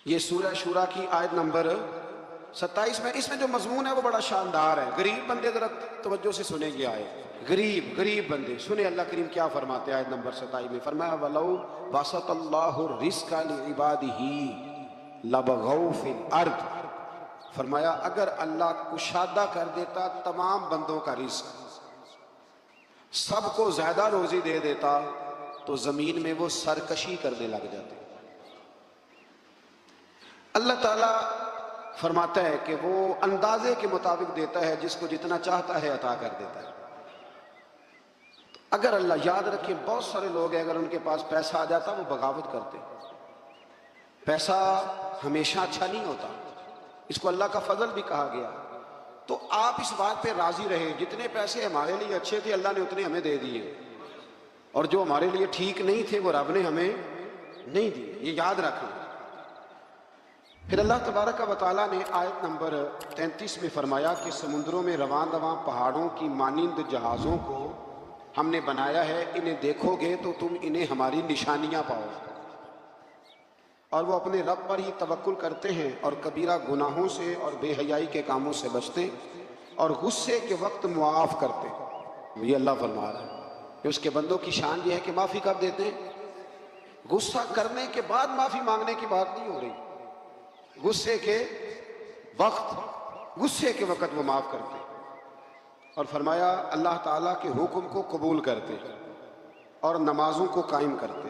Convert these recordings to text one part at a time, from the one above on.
یہ سورہ شورا کی آیت نمبر 27 میں، اس میں جو مضمون ہے وہ بڑا شاندار ہے۔ غریب بندے ذرا توجہ سے سنیں گے آیت۔ غریب بندے سنیں اللہ کریم کیا فرماتے ہیں آیت نمبر 27 میں، فرمایا وَلَوْ بَسَطَ اللَّهُ الرِّزْقَ لِعِبَادِهِ لَبَغَوْا فِي الْأَرْضِ، فرمایا اگر اللہ کشادہ کر دیتا تمام بندوں کا رزق، سب کو زیادہ روزی دے دیتا تو زمین میں وہ سرکشی کرنے لگ جاتے۔ اللہ تعالیٰ فرماتا ہے کہ وہ اندازے کے مطابق دیتا ہے، جس کو جتنا چاہتا ہے عطا کر دیتا ہے۔ اگر اللہ، یاد رکھیں بہت سارے لوگ ہیں اگر ان کے پاس پیسہ آ جاتا وہ بغاوت کرتے۔ پیسہ ہمیشہ اچھا نہیں ہوتا، اس کو اللہ کا فضل بھی کہا گیا۔ تو آپ اس بات پہ راضی رہے، جتنے پیسے ہمارے لیے اچھے تھے اللہ نے اتنے ہمیں دے دیے، اور جو ہمارے لیے ٹھیک نہیں تھے وہ رب نے ہمیں نہیں دیے، یہ یاد رکھیں۔ پھر اللہ تبارک و تعالیٰ نے آیت نمبر 33 میں فرمایا کہ سمندروں میں رواں دواں پہاڑوں کی مانند جہازوں کو ہم نے بنایا ہے، انہیں دیکھو گے تو تم انہیں ہماری نشانیاں پاؤ، اور وہ اپنے رب پر ہی توکل کرتے ہیں اور کبیرہ گناہوں سے اور بے حیائی کے کاموں سے بچتے اور غصے کے وقت معاف کرتے۔ یہ اللہ فرما رہا ہے کہ اس کے بندوں کی شان یہ ہے کہ معافی کب دیتے ہیں؟ غصہ کرنے کے بعد معافی مانگنے کی بات نہیں ہو رہی، غصے کے وقت وہ معاف کرتے، اور فرمایا اللہ تعالیٰ کے حکم کو قبول کرتے اور نمازوں کو قائم کرتے۔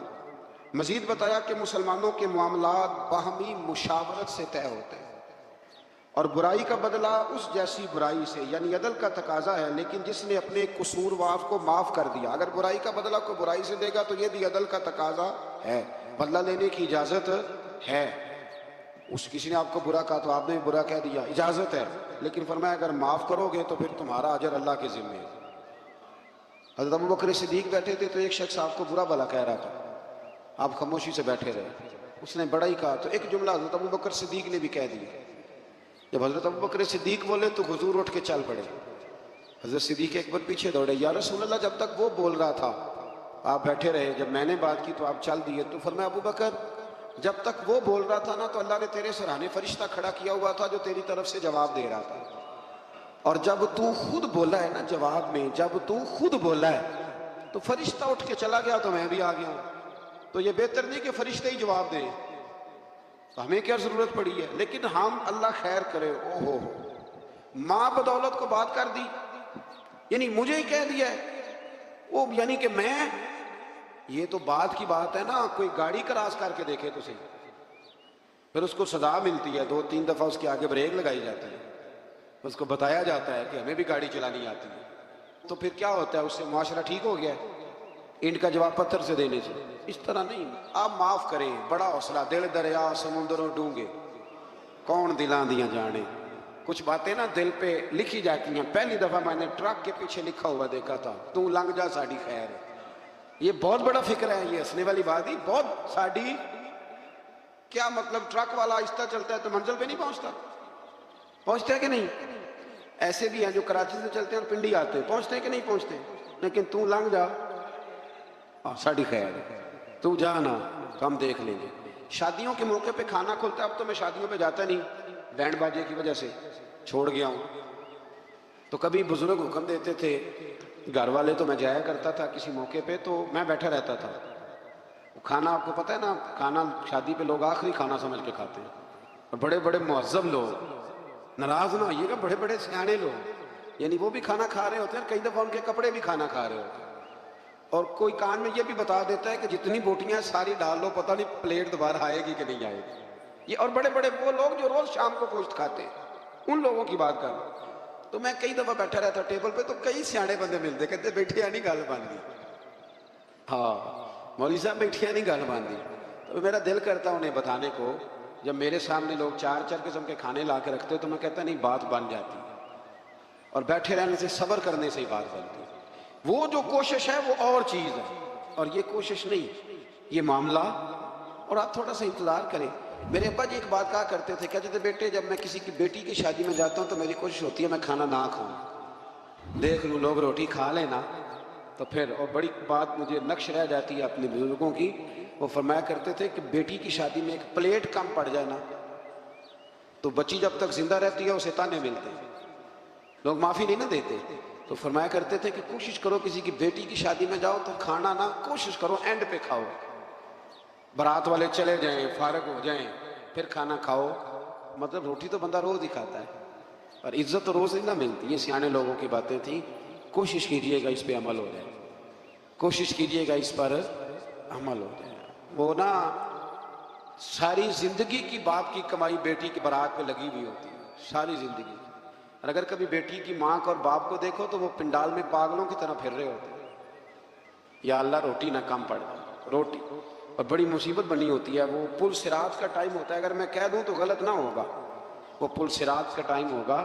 مزید بتایا کہ مسلمانوں کے معاملات باہمی مشاورت سے طے ہوتے ہیں، اور برائی کا بدلہ اس جیسی برائی سے، یعنی عدل کا تقاضا ہے، لیکن جس نے اپنے قصوروار کو معاف کر دیا۔ اگر برائی کا بدلہ کوئی برائی سے دے گا تو یہ بھی عدل کا تقاضا ہے، بدلہ لینے کی اجازت ہے۔ کسی نے آپ کو برا کہا تو آپ نے بھی برا کہہ دیا، اجازت ہے، لیکن فرمایا اگر معاف کرو گے تو پھر تمہارا اجر اللہ کے ذمے ہے۔ حضرت ابوبکر صدیق بیٹھے تھے تو ایک شخص آپ کو برا بھلا کہہ رہا تھا، آپ خاموشی سے بیٹھے رہے، اس نے بڑا ہی کہا تو ایک جملہ حضرت ابوبکر صدیق نے بھی کہہ دیا۔ جب حضرت ابوبکر صدیق بولے تو حضور اٹھ کے چل پڑے۔ حضرت صدیق ایک بار پیچھے دوڑے، یا رسول اللہ جب تک وہ بول رہا تھا آپ بیٹھے رہے، جب میں نے بات کی تو آپ چل دیے۔ تو فرمایا ابوبکر جب تک وہ بول رہا تھا نا تو اللہ نے تیرے سرانے فرشتہ کھڑا کیا ہوا تھا جو تیری طرف سے جواب دے رہا تھا، اور جب تو خود بولا ہے نا جواب میں، جب تو خود بولا ہے تو فرشتہ اٹھ کے چلا گیا تو میں بھی آ گیا ہوں۔ تو یہ بہتر نہیں کہ فرشتے ہی جواب دیں، تو ہمیں کیا ضرورت پڑی ہے؟ لیکن ہم اللہ خیر کرے، اوہو ماں بدولت کو بات کر دی، یعنی مجھے ہی کہہ دیا ہے وہ، یعنی کہ میں، یہ تو بات کی بات ہے نا، کوئی گاڑی کراس کر کے دیکھے تو صحیح، پھر اس کو سزا ملتی ہے، 2-3 دفعہ اس کے آگے بریک لگائی جاتی ہے، اس کو بتایا جاتا ہے کہ ہمیں بھی گاڑی چلانی آتی ہے، تو پھر کیا ہوتا ہے؟ اس سے معاشرہ ٹھیک ہو گیا ہے اینٹ کا جواب پتھر سے دینے سے؟ اس طرح نہیں، آپ معاف کریں، بڑا حوصلہ، دل دریا سمندروں ڈونگے کون دلاں دیاں جانے۔ کچھ باتیں نا دل پہ لکھی جاتی ہیں۔ پہلی دفعہ میں نے ٹرک کے پیچھے لکھا ہوا دیکھا تھا، تو لنگ جا ساڑی خیر ہے۔ یہ بہت بڑا فکر ہے، یہ ہنسنے والی بات ہی بہت ساڑی، کیا مطلب؟ ٹرک والا آہستہ چلتا ہے تو منزل پہ نہیں پہنچتا ہے کہ نہیں؟ ایسے بھی ہیں جو کراچی سے چلتے ہیں اور پنڈی آتے ہیں، پہنچتے ہیں کہ نہیں پہنچتے؟ لیکن تو لنگ جا ساڑی خیر ہے، تو جانا کم دیکھ لیں گے۔ شادیوں کے موقع پہ کھانا کھلتا ہے، اب تو میں شادیوں پہ جاتا نہیں، بینڈ باجے کی وجہ سے چھوڑ گیا ہوں۔ تو کبھی بزرگ حکم دیتے تھے، گھر والے تو میں جایا کرتا تھا کسی موقع پہ تو میں بیٹھا رہتا تھا۔ کھانا آپ کو پتہ ہے نا، کھانا شادی پہ لوگ آخری کھانا سمجھ کے کھاتے ہیں، اور بڑے بڑے مہذب لوگ، ناراض نہ ہوئیے گا، بڑے بڑے سیانے لوگ، یعنی وہ بھی کھانا کھا رہے ہوتے ہیں، کئی دفعہ ان کے کپڑے بھی کھانا کھا رہے ہوتے ہیں، اور کوئی کان میں یہ بھی بتا دیتا ہے کہ جتنی بوٹیاں ساری ڈال لو، پتہ نہیں پلیٹ دوبارہ آئے گی کہ نہیں آئے گی۔ یہ اور بڑے بڑے وہ لوگ جو روز شام کو گوشت کھاتے ہیں، ان لوگوں کی بات کر رہا ہوں۔ تو میں کئی دفعہ بیٹھا رہتا ٹیبل پہ، تو کئی سیانے بندے ملتے، کہتے بیٹھیا نہیں گل بن گئی، ہاں مولوی صاحب بیٹھیا نہیں گل بن گئی۔ تو میرا دل کرتا انہیں بتانے کو، جب میرے سامنے لوگ 4 قسم کے کھانے لا کے رکھتے تو میں کہتا نہیں بات بن جاتی، اور بیٹھے رہنے سے، صبر کرنے سے ہی بات بنتی۔ وہ جو کوشش ہے وہ اور چیز ہے، اور یہ کوشش نہیں، یہ معاملہ، اور آپ تھوڑا سا انتظار کریں۔ میرے ابا جی ایک بات کہا کرتے تھے، کہتے تھے بیٹے جب میں کسی کی بیٹی کی شادی میں جاتا ہوں تو میری کوشش ہوتی ہے میں کھانا نہ کھاؤں، دیکھ لوں لوگ روٹی کھا لینا تو پھر اور بڑی بات مجھے نقش رہ جاتی ہے اپنے بزرگوں کی، وہ فرمایا کرتے تھے کہ بیٹی کی شادی میں ایک پلیٹ کم پڑ جائے نا تو بچی جب تک زندہ رہتی ہے اسے تانے ملتے ہیں، لوگ معافی نہیں نہ دیتے. تو فرمایا کرتے تھے کہ کوشش کرو کسی کی بیٹی کی شادی میں جاؤ تو کھانا نہ کوشش کرو اینڈ پہ کھاؤ، بارات والے چلے جائیں فارغ ہو جائیں پھر کھانا کھاؤ. مطلب روٹی تو بندہ روز ہی کھاتا ہے اور عزت تو روز ہی نہ ملتی. یہ سیانے لوگوں کی باتیں تھیں. کوشش کیجئے گا اس پہ عمل ہو جائے، کوشش کیجئے گا اس پر عمل ہو جائے. وہ نا ساری زندگی کی باپ کی کمائی بیٹی کی بارات پہ لگی ہوئی ہوتی ہے، ساری زندگی. اور اگر کبھی بیٹی کی ماں کو اور باپ کو دیکھو تو وہ پنڈال میں پاگلوں کی طرح پھر رہے ہوتے ہیں، یا اللہ روٹی نہ کم پڑ جائے روٹی. اور بڑی مصیبت بنی ہوتی ہے. وہ پل صراط کا ٹائم ہوتا ہے، اگر میں کہہ دوں تو غلط نہ ہوگا، وہ پل صراط کا ٹائم ہوگا.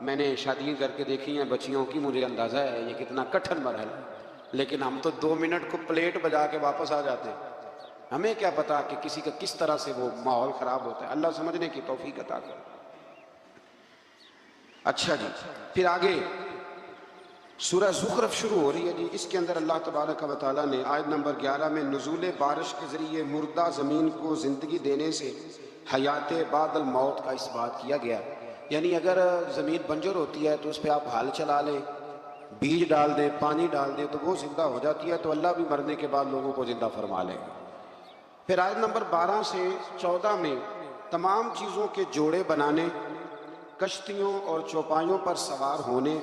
میں نے شادی کر کے دیکھی ہیں بچیوں کی، مجھے اندازہ ہے یہ کتنا کٹھن مرحلہ ہے. لیکن ہم تو 2 منٹ کو پلیٹ بجا کے واپس آ جاتے ہیں. ہمیں کیا پتا کہ کسی کا کس طرح سے وہ ماحول خراب ہوتا ہے. اللہ سمجھنے کی توفیق عطا کرے. اچھا جی، پھر آگے سورہ زخرف شروع ہو رہی ہے جی. اس کے اندر اللہ تبارک و تعالیٰ نے آیت نمبر 11 میں نزول بارش کے ذریعے مردہ زمین کو زندگی دینے سے حیات بعد الموت کا اس بات کیا گیا. یعنی اگر زمین بنجر ہوتی ہے تو اس پہ آپ ہل چلا لیں، بیج ڈال دیں، پانی ڈال دیں تو وہ زندہ ہو جاتی ہے. تو اللہ بھی مرنے کے بعد لوگوں کو زندہ فرما لے گا. پھر آیت نمبر 12 سے 14 میں تمام چیزوں کے جوڑے بنانے، کشتیوں اور چوپایوں پر سوار ہونے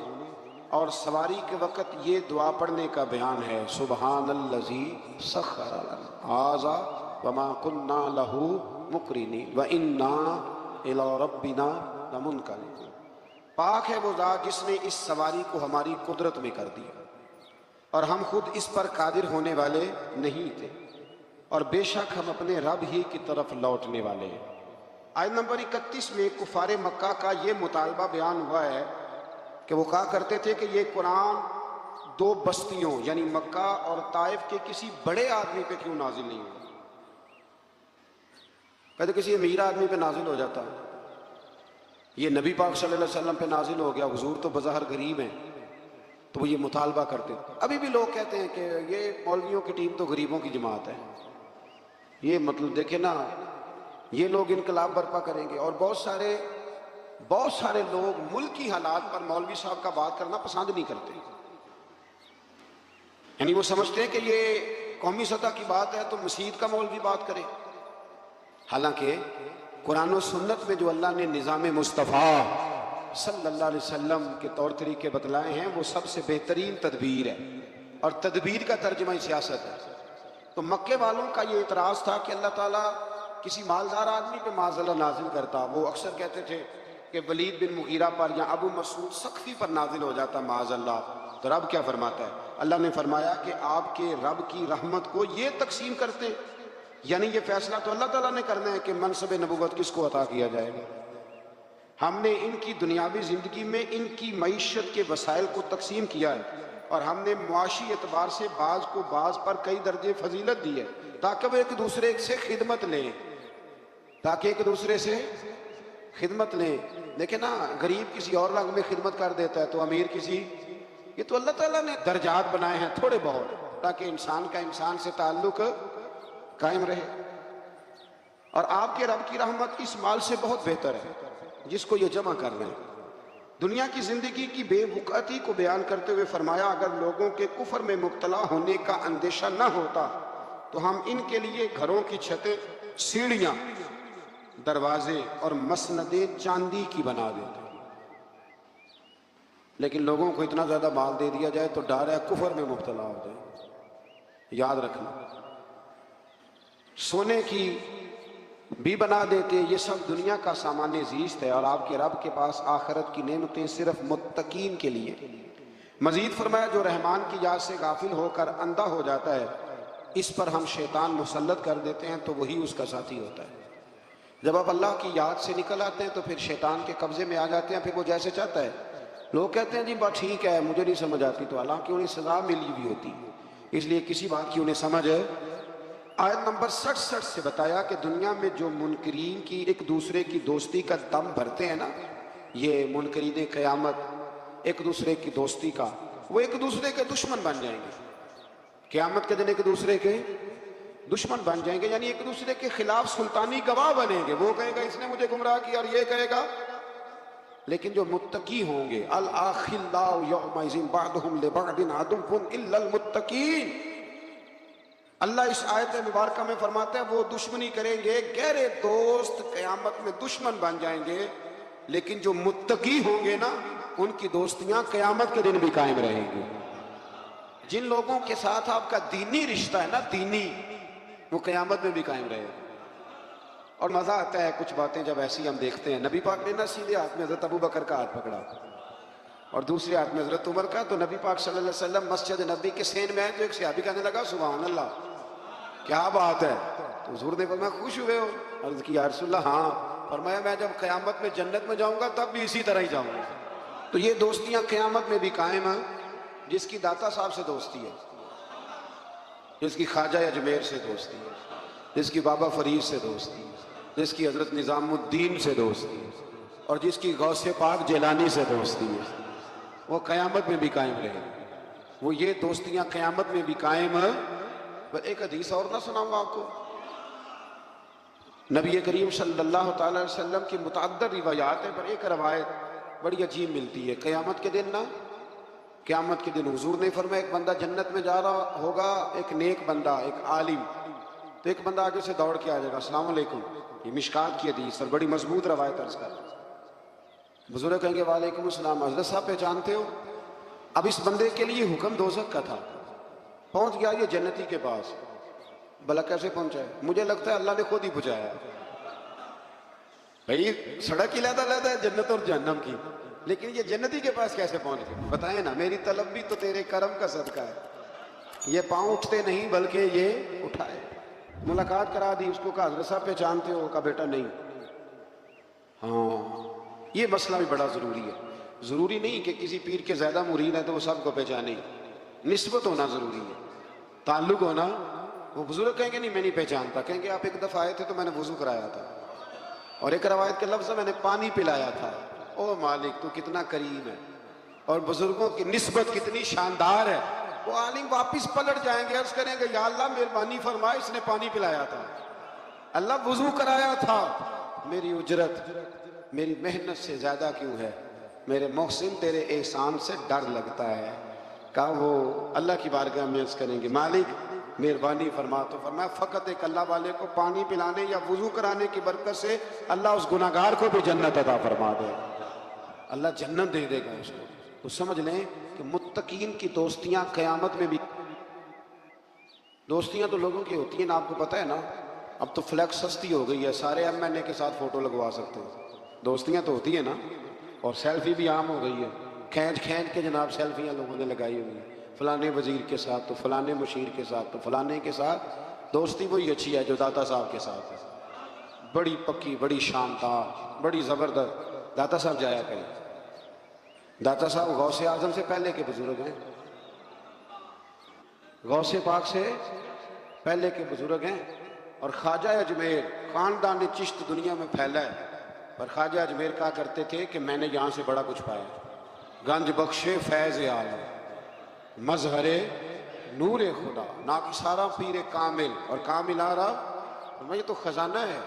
اور سواری کے وقت یہ دعا پڑھنے کا بیان ہے. سبحان الذی سخر لنا ھذا وما کنا لہ مقرنین وانا الی ربنا لمنقلبون. پاک ہے وہ ذات جس نے اس سواری کو ہماری قدرت میں کر دیا اور ہم خود اس پر قادر ہونے والے نہیں تھے، اور بے شک ہم اپنے رب ہی کی طرف لوٹنے والے ہیں. آیت نمبر 31 میں کفار مکہ کا یہ مطالبہ بیان ہوا ہے کہ وہ کہا کرتے تھے کہ یہ قرآن 2 بستیوں یعنی مکہ اور طائف کے کسی بڑے آدمی پہ کیوں نازل نہیں ہوا. کہتے کسی امیر آدمی پہ نازل ہو جاتا، یہ نبی پاک صلی اللہ علیہ وسلم پہ نازل ہو گیا، حضور تو بظاہر غریب ہیں. تو وہ یہ مطالبہ کرتے. ابھی بھی لوگ کہتے ہیں کہ یہ مولویوں کی ٹیم تو غریبوں کی جماعت ہے. یہ مطلب دیکھیں نا، یہ لوگ انقلاب برپا کریں گے. اور بہت سارے لوگ ملکی حالات پر مولوی صاحب کا بات کرنا پسند نہیں کرتے. یعنی وہ سمجھتے ہیں کہ یہ قومی سطح کی بات ہے تو مسجد کا مولوی بات کرے. حالانکہ قرآن و سنت میں جو اللہ نے نظام مصطفیٰ صلی اللہ علیہ وسلم کے طور طریقے بتلائے ہیں وہ سب سے بہترین تدبیر ہے، اور تدبیر کا ترجمہ سیاست ہے. تو مکے والوں کا یہ اعتراض تھا کہ اللہ تعالیٰ کسی مالدار آدمی پہ معاذ اللہ نازل کرتا. وہ اکثر کہتے تھے کہ ولید بن مغیرہ پر یا ابو مسعود ثقفی پر نازل ہو جاتا معاذ اللہ. تو رب کیا فرماتا ہے؟ اللہ نے فرمایا کہ آپ کے رب کی رحمت کو یہ تقسیم کرتے، یعنی یہ فیصلہ تو اللہ تعالیٰ نے کرنا ہے کہ منصب نبوت کس کو عطا کیا جائے گا. ہم نے ان کی دنیاوی زندگی میں ان کی معیشت کے وسائل کو تقسیم کیا ہے، اور ہم نے معاشی اعتبار سے بعض کو بعض پر کئی درجے فضیلت دی ہے تاکہ وہ ایک دوسرے سے خدمت لیں. دیکھیں نا، غریب کسی اور رنگ میں خدمت کر دیتا ہے تو امیر کسی. یہ تو اللہ تعالیٰ نے درجات بنائے ہیں تھوڑے بہت تاکہ انسان کا انسان سے تعلق قائم رہے. اور آپ کے رب کی رحمت اس مال سے بہت بہتر ہے جس کو یہ جمع کر رہے ہیں. دنیا کی زندگی کی بے وقعتی کو بیان کرتے ہوئے فرمایا اگر لوگوں کے کفر میں مبتلا ہونے کا اندیشہ نہ ہوتا تو ہم ان کے لیے گھروں کی چھتیں، سیڑھیاں، دروازے اور مسندیں چاندی کی بنا دیتے. لیکن لوگوں کو اتنا زیادہ مال دے دیا جائے تو ڈر ہے کفر میں مبتلا ہو جائے. یاد رکھنا، سونے کی بھی بنا دیتے. یہ سب دنیا کا سامان زیست ہے، اور آپ کے رب کے پاس آخرت کی نعمتیں صرف متقین کے لیے. مزید فرمایا جو رحمان کی یاد سے غافل ہو کر اندھا ہو جاتا ہے اس پر ہم شیطان مسلط کر دیتے ہیں تو وہی اس کا ساتھی ہوتا ہے. جب آپ اللہ کی یاد سے نکل آتے ہیں تو پھر شیطان کے قبضے میں آ جاتے ہیں، پھر وہ جیسے چاہتا ہے. لوگ کہتے ہیں جی بات ٹھیک ہے مجھے نہیں سمجھ آتی، تو حالانکہ انہیں سزا ملی ہوئی ہوتی، اس لیے کسی بات کی انہیں سمجھ ہے. آیت نمبر 67 سے بتایا کہ دنیا میں جو منکرین کی ایک دوسرے کی دوستی کا دم بھرتے ہیں نا، یہ منکرین قیامت ایک دوسرے کی دوستی کا وہ ایک دوسرے کے دشمن بن جائیں گے. قیامت کے دن ایک دوسرے کے دشمن بن جائیں گے، یعنی ایک دوسرے کے خلاف سلطانی گواہ بنیں گے. وہ کہے گا اس نے مجھے گمراہ کیا، اور یہ کہے گا. لیکن جو متقی ہوں گے، الاخلاء یومئذ بعضهم لبعض عدو الا المتقین، اللہ اس آیت مبارکہ میں فرماتا ہے وہ دشمنی کریں گے، گہرے دوست قیامت میں دشمن بن جائیں گے، لیکن جو متقی ہوں گے نا ان کی دوستیاں قیامت کے دن بھی قائم رہیں گی. جن لوگوں کے ساتھ آپ کا دینی رشتہ ہے نا، دینی، وہ قیامت میں بھی قائم رہے گا. اور مزہ آتا ہے کچھ باتیں جب ایسی ہم دیکھتے ہیں. نبی پاک نے نا سیدھے ہاتھ میں حضرت ابو بکر کا ہاتھ پکڑا اور دوسرے ہاتھ میں حضرت عمر کا. تو نبی پاک صلی اللہ علیہ وسلم مسجد نبی کے سین میں آئے تو ایک صحابی کہنے لگا سبحان اللہ کیا بات ہے. تو حضور نے فرمایا خوش ہوئے ہو؟ عرض کی یا رسول اللہ ہاں. فرمایا میں جب قیامت میں جنت میں جاؤں گا تب بھی اسی طرح ہی جاؤں گا. تو یہ دوستیاں قیامت میں بھی قائم ہیں. جس کی داتا صاحب سے دوستی ہے، جس کی خواجہ اجمیر سے دوستی ہے، جس کی بابا فرید سے دوستی ہے، جس کی حضرت نظام الدین سے دوستی ہے، اور جس کی غوث پاک جیلانی سے دوستی ہے، وہ قیامت میں بھی قائم رہے. وہ یہ دوستیاں قیامت میں بھی قائم ہیں. ایک حدیث اور نہ سناؤں آپ کو. نبی کریم صلی اللہ تعالی علیہ وسلم کی متعدد روایات ہیں، پر ایک روایت بڑی عجیب ملتی ہے. قیامت کے دن نا، قیامت کے دن حضور نے فرمایا ایک بندہ جنت میں جا رہا ہوگا، ایک نیک بندہ، ایک عالم. تو ایک بندہ آگے سے دوڑ کے آ جائے گا السلام علیکم. یہ مشکات کی حدیث اور بڑی مضبوط روایت عرض کر. بزرگ کہیں گے وعلیکم السلام. حضرت صاحب پہچانتے ہو؟ اب اس بندے کے لیے حکم دوزخ کا تھا، پہنچ گیا یہ جنتی کے پاس. بھلا کیسے پہنچا ہے؟ مجھے لگتا ہے اللہ نے خود ہی پہنچایا. بھئی سڑک ہی لیتا ہے جنت اور جہنم کی، لیکن یہ جنتی کے پاس کیسے پہنچ گئے؟ بتائیں نا. میری طلب بھی تو تیرے کرم کا صدقہ ہے. یہ پاؤں اٹھتے نہیں بلکہ یہ اٹھائے. ملاقات کرا دی، اس کو کہا حضرت صاحب پہچانتے ہو؟ کہا بیٹا نہیں. ہاں یہ مسئلہ بھی بڑا ضروری ہے. ضروری نہیں کہ کسی پیر کے زیادہ مرید ہیں تو وہ سب کو پہچانے. نسبت ہونا ضروری ہے، تعلق ہونا. وہ بزرگ کہیں گے نہیں میں نہیں پہچانتا. کہیں گے آپ ایک دفعہ آئے تھے تو میں نے وضو کرایا تھا، اور ایک روایت کے لفظ میں نے پانی پلایا تھا. او مالک تو کتنا کریم ہے، اور بزرگوں کی نسبت کتنی شاندار ہے. وہ عالم واپس پلٹ جائیں گے، عرض کریں گے یا اللہ مہربانی فرمائے اس نے پانی پلایا تھا، اللہ وضو کرایا تھا، میری اجرت میری محنت سے زیادہ کیوں ہے؟ میرے محسن تیرے احسان سے ڈر لگتا ہے. کہا وہ اللہ کی بارگاہ میں عرض کریں گے مالک مہربانی فرما. تو فرمایا فقط ایک اللہ والے کو پانی پلانے یا وضو کرانے کی برکت سے اللہ اس گناہگار کو بھی جنت عطا فرما دے. اللہ جنت دے دے گا اس کو. تو سمجھ لیں کہ متقین کی دوستیاں قیامت میں بھی. دوستیاں تو لوگوں کی ہوتی ہیں نا، آپ کو پتہ ہے نا. اب تو فلیکس سستی ہو گئی ہے، سارے ایم این اے کے ساتھ فوٹو لگوا سکتے ہیں. دوستیاں تو ہوتی ہیں نا، اور سیلفی بھی عام ہو گئی ہے. کھینچ کھینچ کے جناب سیلفیاں لوگوں نے لگائی ہوئی ہیں، فلانے وزیر کے ساتھ تو فلانے مشیر کے ساتھ تو فلانے کے ساتھ. دوستی وہی اچھی ہے جو داتا صاحب کے ساتھ ہے، بڑی پکی، بڑی شاندار، بڑی زبردست. داتا صاحب جایا کریں. داتا صاحب غوث اعظم سے پہلے کے بزرگ ہیں، غوث پاک سے پہلے کے بزرگ ہیں. اور خواجہ اجمیر خاندان چشت دنیا میں پھیلا ہے، پر خواجہ اجمیر کہا کرتے تھے کہ میں نے یہاں سے بڑا کچھ پایا. گنج بخش فیض عالم مظہر نور خدا ناکسارا پیر کامل. اور کامل آ رہا یہ تو خزانہ ہے،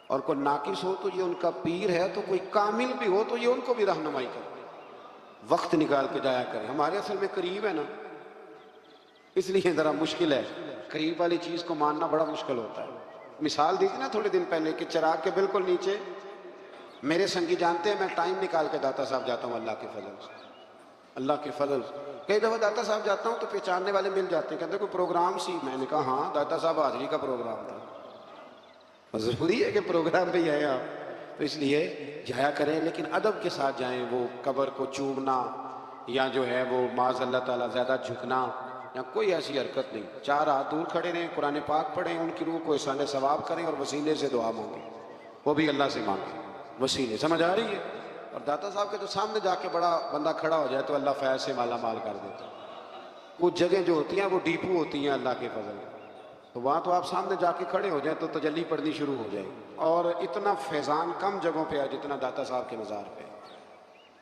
اور کوئی ناقص ہو تو یہ ان کا پیر ہے، تو کوئی کامل بھی ہو تو یہ ان کو بھی رہنمائی کرے. وقت نکال کے جایا کرے. ہمارے اصل میں قریب ہے نا، اس لیے ذرا مشکل ہے. قریب والی چیز کو ماننا بڑا مشکل ہوتا ہے. مثال دی تھی نا تھوڑے دن پہلے کہ چراغ کے بالکل نیچے میرے سنگی جانتے ہیں میں ٹائم نکال کے داتا صاحب جاتا ہوں اللہ کے فضل سے. اللہ کے فضل کئی دفعہ داتا صاحب جاتا ہوں تو پہچاننے والے مل جاتے ہیں، کہتے ہیں کوئی پروگرام سی. میں نے کہا ہاں داتا صاحب حاضری کا پروگرام تھا. ضروری ہے کہ پروگرام پہ ہی آئے آپ، تو اس لیے جایا کریں لیکن ادب کے ساتھ جائیں. وہ قبر کو چومنا یا جو ہے وہ معاذ اللہ تعالیٰ زیادہ جھکنا یا کوئی ایسی حرکت نہیں. 4 ہاتھ دور کھڑے رہیں، قرآن پاک پڑھیں، ان کی روح کو احسان ثواب کریں، اور وسیلے سے دعا مانگیں. وہ بھی اللہ سے مانگیں وسیلے. سمجھ آ رہی ہے؟ اور داتا صاحب کے تو سامنے جا کے بڑا بندہ کھڑا ہو جائے تو اللہ فیض سے مالا مال کر دیتا. کچھ جگہ جو ہوتی ہیں وہ ڈیپو ہوتی ہیں اللہ کے فضل، تو وہاں تو آپ سامنے جا کے کھڑے ہو جائیں تو تجلی پڑنی شروع ہو جائے. اور اتنا فیضان کم جگہوں پہ ہے جتنا داتا صاحب کے مزار پہ،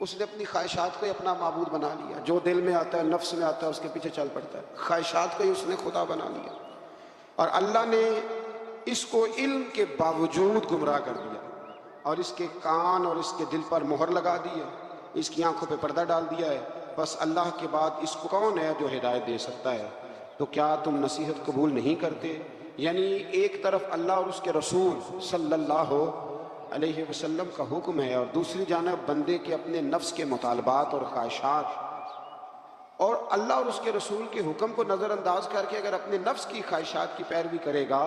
اس نے اپنی خواہشات کو ہی اپنا معبود بنا لیا، جو دل میں آتا ہے نفس میں آتا ہے اس کے پیچھے چل پڑتا ہے، خواہشات کو ہی اس نے خدا بنا لیا، اور اللہ نے اس کو علم کے باوجود گمراہ کر دیا، اور اس کے کان اور اس کے دل پر مہر لگا دی ہے، اس کی آنکھوں پہ پردہ ڈال دیا ہے، بس اللہ کے بعد اس کو کون ہے جو ہدایت دے سکتا ہے؟ تو کیا تم نصیحت قبول نہیں کرتے؟ یعنی ایک طرف اللہ اور اس کے رسول صلی اللہ علیہ وسلم کا حکم ہے، اور دوسری جانب بندے کے اپنے نفس کے مطالبات اور خواہشات، اور اللہ اور اس کے رسول کے حکم کو نظر انداز کر کے اگر اپنے نفس کی خواہشات کی پیروی کرے گا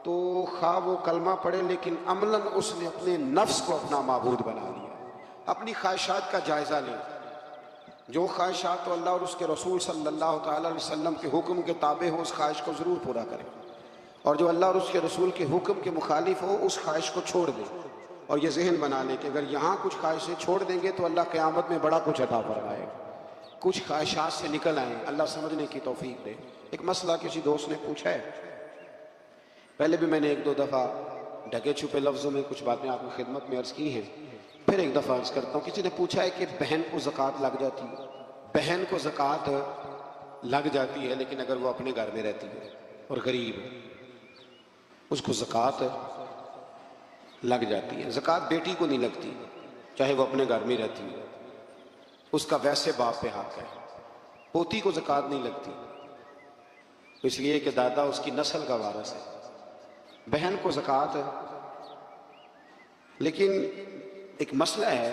تو خواہ وہ کلمہ پڑھے لیکن عملاً اس نے اپنے نفس کو اپنا معبود بنا لیا۔ اپنی خواہشات کا جائزہ لیں، جو خواہشات تو اللہ اور اس کے رسول صلی اللہ تعالیٰ علیہ وسلم کے حکم کے تابع ہو اس خواہش کو ضرور پورا کریں، اور جو اللہ اور اس کے رسول کے حکم کے مخالف ہو اس خواہش کو چھوڑ دیں، اور یہ ذہن بنا لیں کہ اگر یہاں کچھ خواہشیں چھوڑ دیں گے تو اللہ قیامت میں بڑا کچھ عطا فرمائے گا۔ کچھ خواہشات سے نکل آئیں، اللہ سمجھنے کی توفیق دے۔ ایک مسئلہ کسی دوست نے پوچھا ہے، پہلے بھی میں نے ایک دو دفعہ ڈھکے چھپے لفظوں میں کچھ باتیں آپ کی خدمت میں عرض کی ہیں، پھر ایک دفعہ عرض کرتا ہوں۔ کسی نے پوچھا ہے کہ بہن کو زکوٰۃ لگ جاتی ہے، بہن کو زکوٰۃ لگ جاتی ہے لیکن اگر وہ اپنے گھر میں رہتی ہے اور غریب ہے اس کو زکوٰۃ لگ جاتی ہے۔ زکوٰۃ بیٹی کو نہیں لگتی چاہے وہ اپنے گھر میں رہتی ہے، اس کا ویسے باپ پہ حق ہے۔ پوتی کو زکوٰۃ نہیں لگتی اس لیے کہ دادا اس کی نسل کا وارث ہے۔ بہن کو زکوٰۃ، لیکن ایک مسئلہ ہے،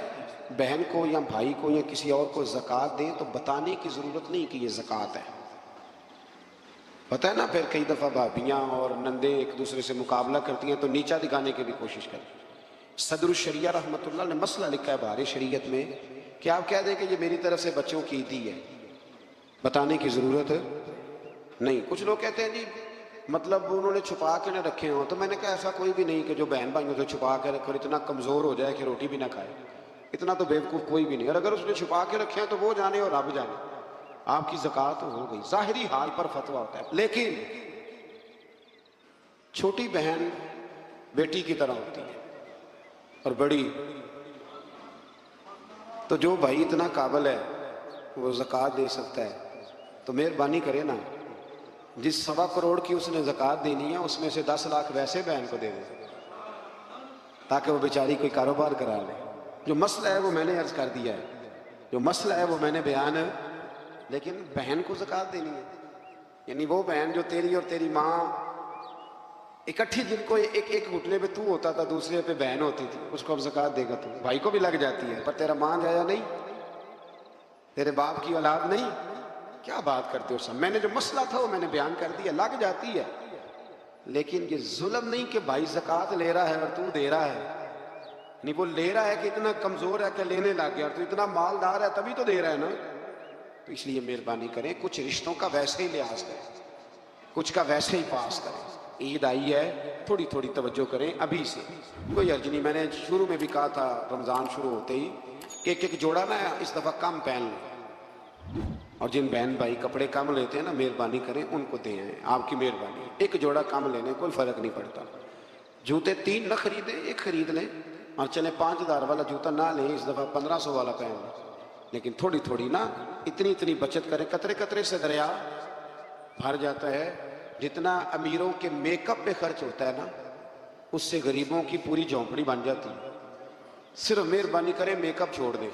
بہن کو یا بھائی کو یا کسی اور کو زکوٰۃ دیں تو بتانے کی ضرورت نہیں کہ یہ زکوٰۃ ہے۔ پتہ ہے نا، پھر کئی دفعہ بھابیاں اور نندیں ایک دوسرے سے مقابلہ کرتی ہیں تو نیچا دکھانے کی بھی کوشش کرتی ہیں۔ صدر الشریعہ رحمۃ اللہ نے مسئلہ لکھا ہے بہار شریعت میں کہ آپ کہہ دیں کہ یہ میری طرف سے بچوں کی عیدی ہے، بتانے کی ضرورت نہیں۔ کچھ لوگ کہتے ہیں جی مطلب انہوں نے چھپا کے نہ رکھے ہوں، تو میں نے کہا ایسا کوئی بھی نہیں کہ جو بہن بھائیوں سے چھپا کے رکھے اور اتنا کمزور ہو جائے کہ روٹی بھی نہ کھائے، اتنا تو بیوقوف کوئی بھی نہیں، اور اگر اس نے چھپا کے رکھے ہیں تو وہ جانے اور رب جانے، آپ کی زکوٰۃ ہو گئی۔ ظاہری حال پر فتویٰ ہوتا ہے، لیکن چھوٹی بہن بیٹی کی طرح ہوتی ہے اور بڑی، تو جو بھائی اتنا قابل ہے وہ زکوٰۃ دے سکتا ہے تو مہربانی کرے نا، جس 1.25 کروڑ کی اس نے زکوٰۃ دینی ہے اس میں سے 10 لاکھ ویسے بہن کو دے دے تاکہ وہ بیچاری کوئی کاروبار کرا لے۔ جو مسئلہ ہے وہ میں نے عرض کر دیا ہے، جو مسئلہ ہے وہ میں نے بیان ہے، لیکن بہن کو زکوٰۃ دینی ہے، یعنی وہ بہن جو تیری اور تیری ماں اکٹھی، جن کو ایک ایک گھٹنے پہ تو ہوتا تھا دوسرے پہ بہن ہوتی تھی، اس کو اب زکوٰۃ دے گا تو بھائی کو بھی لگ جاتی ہے، پر تیرا ماں جایا نہیں، تیرے باپ کی اولاد نہیں، کیا بات کرتے ہو سب؟ میں نے جو مسئلہ تھا وہ میں نے بیان کر دیا، لگ جاتی ہے، لیکن یہ ظلم نہیں کہ بھائی زکوٰۃ لے رہا ہے اور تو دے رہا ہے، نہیں وہ لے رہا ہے کہ اتنا کمزور ہے کہ لینے لگ گیا، اور تو اتنا مالدار ہے تبھی تو دے رہا ہے نا۔ تو اس لیے مہربانی کریں، کچھ رشتوں کا ویسے ہی لحاظ کریں، کچھ کا ویسے ہی پاس کریں۔ عید آئی ہے، تھوڑی تھوڑی توجہ کریں ابھی سے، کوئی حرج نہیں۔ میں نے شروع میں بھی کہا تھا رمضان شروع ہوتے ہی کہ ایک جوڑا نا اس دفعہ کم پہن لیں، اور جن بہن بھائی کپڑے کم لیتے ہیں نا مہربانی کریں ان کو دیں، آپ کی مہربانی، ایک جوڑا کم لینے کوئی فرق نہیں پڑتا۔ جوتے 3 نہ خریدیں، ایک خرید لیں، اور چلیں 5000 والا جوتا نہ لیں، اس دفعہ 1500 والا پہن لیں، لیکن تھوڑی تھوڑی نا اتنی بچت کریں، قطرے قطرے سے دریا بھر جاتا ہے۔ جتنا امیروں کے میک اپ پہ خرچ ہوتا ہے نا اس سے غریبوں کی پوری جھونپڑی بن جاتی ہے۔ صرف مہربانی کریں میک اپ چھوڑ دیں،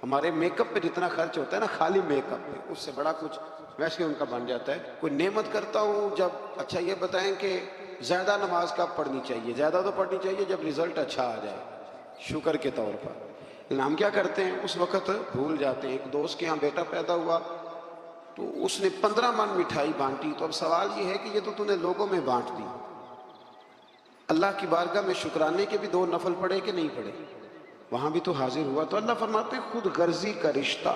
ہمارے میک اپ پہ جتنا خرچ ہوتا ہے نا خالی میک اپ پہ، اس سے بڑا کچھ ویسے ان کا بن جاتا ہے۔ کوئی نعمت کرتا ہوں جب، اچھا یہ بتائیں کہ زیادہ نماز کب پڑھنی چاہیے؟ زیادہ تو پڑھنی چاہیے جب رزلٹ اچھا آ جائے، شکر کے طور پر، لیکن ہم کیا کرتے ہیں اس وقت بھول جاتے ہیں۔ ایک دوست کے ہاں بیٹا پیدا ہوا تو اس نے 15 من مٹھائی بانٹی، تو اب سوال یہ ہے کہ یہ تو نے لوگوں میں بانٹ دی، اللہ کی بارگاہ میں شکرانے کے بھی 2 نفل پڑھے کہ نہیں پڑھے؟ وہاں بھی تو حاضر ہوا۔ تو اللہ فرماتے ہیں خود غرضی کا رشتہ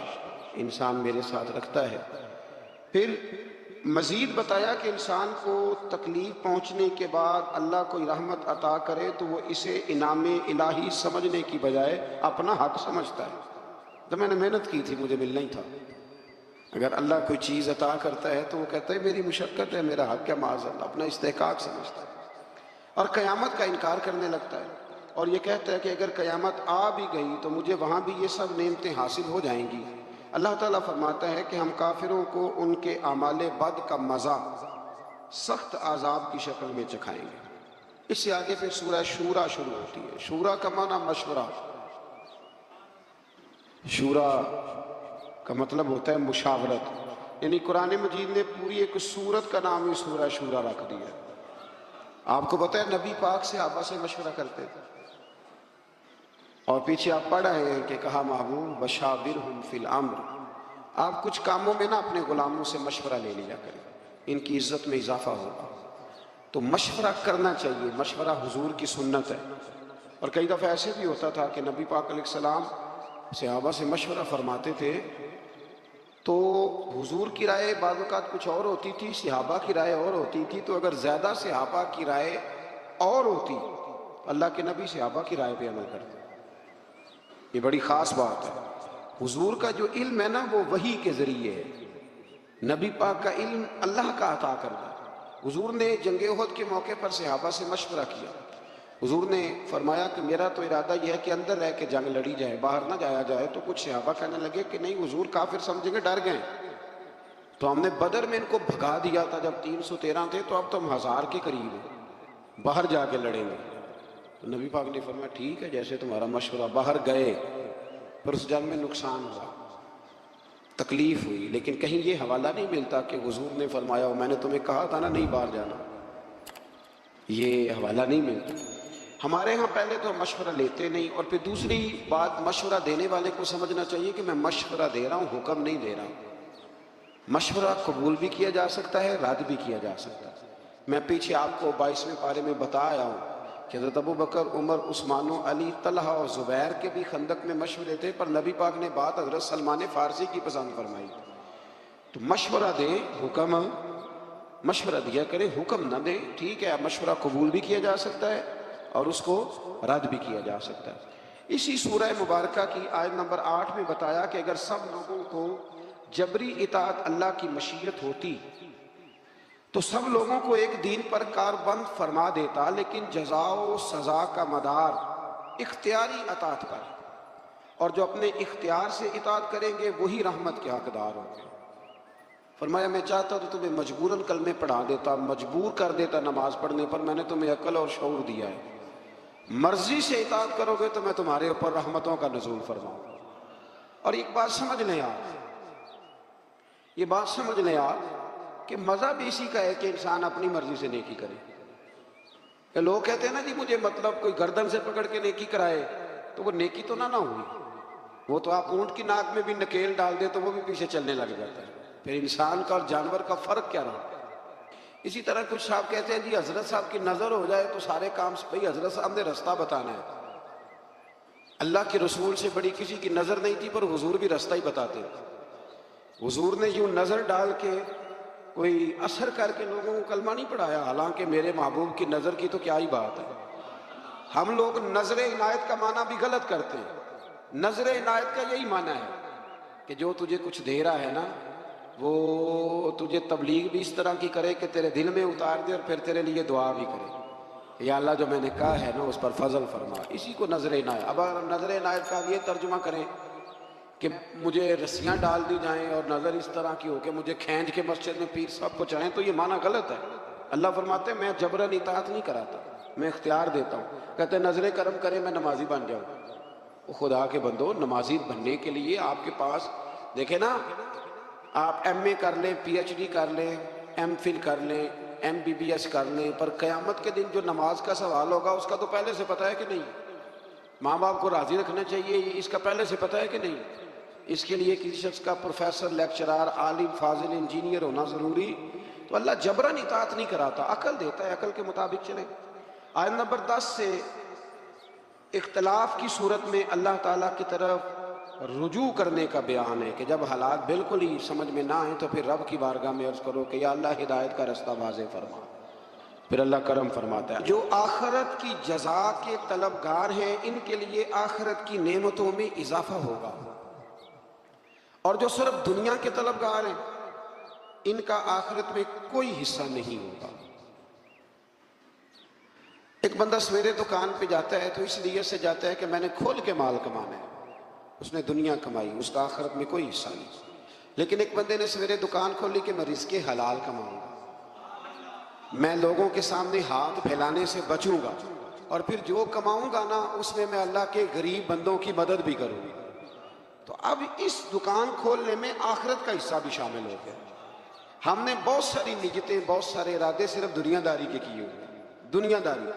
انسان میرے ساتھ رکھتا ہے۔ پھر مزید بتایا کہ انسان کو تکلیف پہنچنے کے بعد اللہ کوئی رحمت عطا کرے تو وہ اسے انعام الہی سمجھنے کی بجائے اپنا حق سمجھتا ہے۔ جب میں نے محنت کی تھی مجھے ملنا ہی تھا، اگر اللہ کوئی چیز عطا کرتا ہے تو وہ کہتا ہے میری مشقت ہے، میرا حق ہے، معاذ اللہ، اپنا استحقاق سمجھتا ہے، اور قیامت کا انکار کرنے لگتا ہے۔ اور یہ کہتا ہے کہ اگر قیامت آ بھی گئی تو مجھے وہاں بھی یہ سب نعمتیں حاصل ہو جائیں گی۔ اللہ تعالیٰ فرماتا ہے کہ ہم کافروں کو ان کے اعمال بد کا مزہ سخت عذاب کی شکل میں چکھائیں گے۔ اس سے آگے پھر سورہ شورا شروع ہوتی ہے۔ شورا کا معنی مشورہ، شورا کا مطلب ہوتا ہے مشاورت، یعنی قرآن مجید نے پوری ایک سورت کا نام ہی سورہ شورا رکھ دیا۔ آپ کو پتہ ہے نبی پاک صحابہ سے مشورہ کرتے تھے، اور پیچھے آپ پڑھ رہے ہیں کہ کہا محبوب وشاورہم فی الامر، آپ کچھ کاموں میں نا اپنے غلاموں سے مشورہ لے لیا کریں، ان کی عزت میں اضافہ ہوگا۔ تو مشورہ کرنا چاہیے، مشورہ حضور کی سنت ہے۔ اور کئی دفعہ ایسے بھی ہوتا تھا کہ نبی پاک علیہ السلام صحابہ سے مشورہ فرماتے تھے تو حضور کی رائے بعض اوقات کچھ اور ہوتی تھی، صحابہ کی رائے اور ہوتی تھی، تو اگر زیادہ صحابہ کی رائے اور ہوتی اللہ کے نبی صحابہ کی رائے پہ عمل کرتے۔ یہ بڑی خاص بات ہے۔ حضور کا جو علم ہے نا وہ وحی کے ذریعے ہے، نبی پاک کا علم اللہ کا عطا کرنا۔ حضور نے جنگ احد کے موقع پر صحابہ سے مشورہ کیا۔ حضور نے فرمایا کہ میرا تو ارادہ یہ ہے کہ اندر رہ کے جنگ لڑی جائے، باہر نہ جایا جائے۔ تو کچھ صحابہ کہنے لگے کہ نہیں حضور کافر سمجھیں گے، ڈر گئے، تو ہم نے بدر میں ان کو بھگا دیا تھا جب 313 تھے، تو اب تو ہم 1000 کے قریب ہیں، باہر جا کے لڑیں گے۔ تو نبی پاک نے فرمایا ٹھیک ہے جیسے تمہارا مشورہ۔ باہر گئے، پر اس جنگ میں نقصان ہوا، تکلیف ہوئی، لیکن کہیں یہ حوالہ نہیں ملتا کہ حضور نے فرمایا میں نے تمہیں کہا تھا نا نہیں باہر جانا، یہ حوالہ نہیں ملتا۔ ہمارے ہاں پہلے تو مشورہ لیتے نہیں، اور پھر دوسری بات مشورہ دینے والے کو سمجھنا چاہیے کہ میں مشورہ دے رہا ہوں، حکم نہیں دے رہا ہوں۔ مشورہ قبول بھی کیا جا سکتا ہے، رد بھی کیا جا سکتا ہے۔ میں پیچھے آپ کو 22ویں پارے میں بتا آیا ہوں کہ حضرت ابو بکر، عمر، عثمان و علی، طلحہ اور زبیر کے بھی خندق میں مشورے تھے، پر نبی پاک نے بات حضرت سلمان فارسی کی پسند فرمائی۔ تو مشورہ دیں، حکم مشورہ دیا کریں، حکم نہ دیں۔ ٹھیک ہے، مشورہ قبول بھی کیا جا سکتا ہے اور اس کو رد بھی کیا جا سکتا ہے۔ اسی سورہ مبارکہ کی آیت نمبر 8 میں بتایا کہ اگر سب لوگوں کو جبری اطاعت اللہ کی مشیت ہوتی تو سب لوگوں کو ایک دین پر کاربند فرما دیتا، لیکن جزا و سزا کا مدار اختیاری اطاعت پر، اور جو اپنے اختیار سے اطاعت کریں گے وہی رحمت کے حقدار ہوں گے۔ فرمایا میں چاہتا تو تمہیں مجبوراً کلمے پڑھا دیتا، مجبور کر دیتا نماز پڑھنے پر، میں نے تمہیں عقل اور شعور دیا ہے۔ مرضی سے اطاعت کرو گے تو میں تمہارے اوپر رحمتوں کا نزول فرماؤں گا۔ اور ایک بات سمجھ لیں آپ، یہ بات سمجھ لیں آپ کہ مذہب اسی کا ہے کہ انسان اپنی مرضی سے نیکی کرے۔ کہ لوگ کہتے ہیں نا جی مجھے مطلب کوئی گردن سے پکڑ کے نیکی کرائے، تو وہ نیکی تو نہ ہوئی، وہ تو آپ اونٹ کی ناک میں بھی نکیل ڈال دیں تو وہ بھی پیچھے چلنے لگ جاتا ہے۔ پھر انسان کا اور جانور کا فرق کیا رہا؟ اسی طرح کچھ صاحب کہتے ہیں جی حضرت صاحب کی نظر ہو جائے تو سارے کام، بھئی حضرت صاحب نے رستہ بتانا ہے۔ اللہ کے رسول سے بڑی کسی کی نظر نہیں تھی، پر حضور بھی رستہ ہی بتاتے تھے۔ حضور نے یوں نظر ڈال کے کوئی اثر کر کے لوگوں کو کلمہ نہیں پڑھایا، حالانکہ میرے محبوب کی نظر کی تو کیا ہی بات ہے۔ ہم لوگ نظر عنایت کا معنی بھی غلط کرتے ہیں۔ نظر عنایت کا یہی معنی ہے کہ جو تجھے کچھ دے رہا ہے نا وہ تجھے تبلیغ بھی اس طرح کی کرے کہ تیرے دل میں اتار دے، اور پھر تیرے لیے دعا بھی کرے، یا اللہ جو میں نے کہا ہے نا اس پر فضل فرما، اسی کو نظر عنایت۔ اب اگر نظر عنایت کا یہ ترجمہ کریں کہ مجھے رسیاں ڈال دی جائیں اور نظر اس طرح کی ہو کہ مجھے کھینچ کے مسجد میں پیر صاحب پہنچائیں، تو یہ معنی غلط ہے۔ اللہ فرماتے ہیں میں جبراً اطاعت نہیں کراتا، میں اختیار دیتا ہوں۔ کہتے ہیں نظر کرم کرے میں نمازی بن جاؤں۔ خدا کے بندو، نمازی بننے کے لیے آپ کے پاس دیکھیں نا، آپ ایم اے کر لیں، پی ایچ ڈی کر لیں، ایم فل کر لیں، ایم بی بی ایس کر لیں، پر قیامت کے دن جو نماز کا سوال ہوگا اس کا تو پہلے سے پتہ ہے کہ نہیں؟ ماں باپ کو راضی رکھنا چاہیے، اس کا پہلے سے پتہ ہے کہ نہیں؟ اس کے لیے کسی شخص کا پروفیسر، لیکچرار، عالم، فاضل، انجینئر ہونا ضروری؟ تو اللہ جبراً اطاعت نہیں کراتا، عقل دیتا ہے، عقل کے مطابق چلیں۔ آیت نمبر 10 سے اختلاف کی صورت میں اللہ تعالیٰ کی طرف رجوع کرنے کا بیان ہے کہ جب حالات بالکل ہی سمجھ میں نہ آئیں تو پھر رب کی بارگاہ میں عرض کرو کہ یا اللہ ہدایت کا رستہ واضح فرما۔ پھر اللہ کرم فرماتا ہے جو آخرت کی جزا کے طلبگار ہیں ان کے لیے آخرت کی نعمتوں میں اضافہ ہوگا، اور جو صرف دنیا کے طلبگار ہیں ان کا آخرت میں کوئی حصہ نہیں ہوگا۔ ایک بندہ سویرے دکان پہ جاتا ہے تو اس لیے سے جاتا ہے کہ میں نے کھول کے مال کمانا ہے، اس نے دنیا کمائی، اس کا آخرت میں کوئی حصہ نہیں۔ لیکن ایک بندے نے سویرے دکان کھولی کہ میں رزق حلال کماؤں گا، میں لوگوں کے سامنے ہاتھ پھیلانے سے بچوں گا، اور پھر جو کماؤں گا نا اس میں اللہ کے غریب بندوں کی مدد بھی کروں گا۔ تو اب اس دکان کھولنے میں آخرت کا حصہ بھی شامل ہو گیا۔ ہم نے بہت ساری نیتیں، بہت سارے ارادے صرف دنیا داری کے کیے ہوئے، دنیا داری۔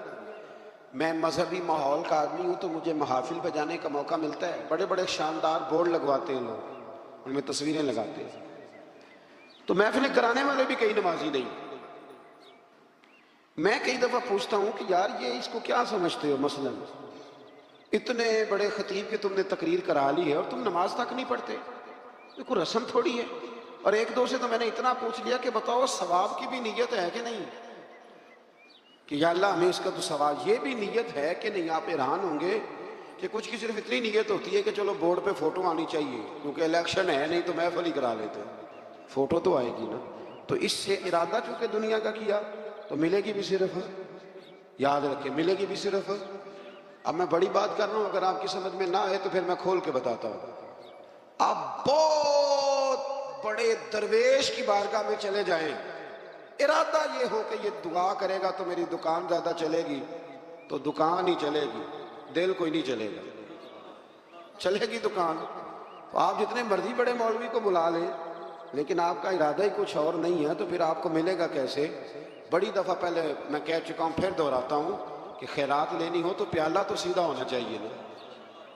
میں مذہبی ماحول کا آدمی ہوں تو مجھے محافل پہ جانے کا موقع ملتا ہے، بڑے بڑے شاندار بورڈ لگواتے ہیں لوگ، ان میں تصویریں لگاتے ہیں، تو محفلیں کرانے والے بھی کئی نمازی نہیں۔ میں کئی دفعہ پوچھتا ہوں کہ یار یہ اس کو کیا سمجھتے ہو، مثلا اتنے بڑے خطیب کے تم نے تقریر کرا لی ہے اور تم نماز تک نہیں پڑھتے، یہ کوئی رسم تھوڑی ہے۔ اور ایک دو سے تو میں نے اتنا پوچھ لیا کہ بتاؤ ثواب کی بھی نیت ہے کہ نہیں، کہ یا اللہ ہمیں اس کا تو ثواب، یہ بھی نیت ہے کہ نہیں۔ آپ حیران ہوں گے کہ کچھ کی صرف اتنی نیت ہوتی ہے کہ چلو بورڈ پہ فوٹو آنی چاہیے کیونکہ الیکشن ہے، نہیں تو محفل ہی کرا لیتے، فوٹو تو آئے گی نا۔ تو اس سے ارادہ چونکہ دنیا کا کیا تو ملے گی بھی صرف، یاد رکھیں ملے گی بھی صرف۔ اب میں بڑی بات کر رہا ہوں، اگر آپ کی سمجھ میں نہ آئے تو پھر میں کھول کے بتاتا ہوں۔ آپ بہت بڑے درویش کی بارگاہ میں چلے جائیں، ارادہ یہ ہو کہ یہ دعا کرے گا تو میری دکان زیادہ چلے گی، تو دکان ہی چلے گی، دل کوئی نہیں چلے گا، چلے گی دکان۔ تو آپ جتنے مرضی بڑے مولوی کو بلا لیں لیکن آپ کا ارادہ ہی کچھ اور نہیں ہے تو پھر آپ کو ملے گا کیسے؟ بڑی دفعہ پہلے میں کہہ چکا ہوں، پھر دہراتا ہوں کہ خیرات لینی ہو تو پیالہ تو سیدھا ہونا چاہیے نا،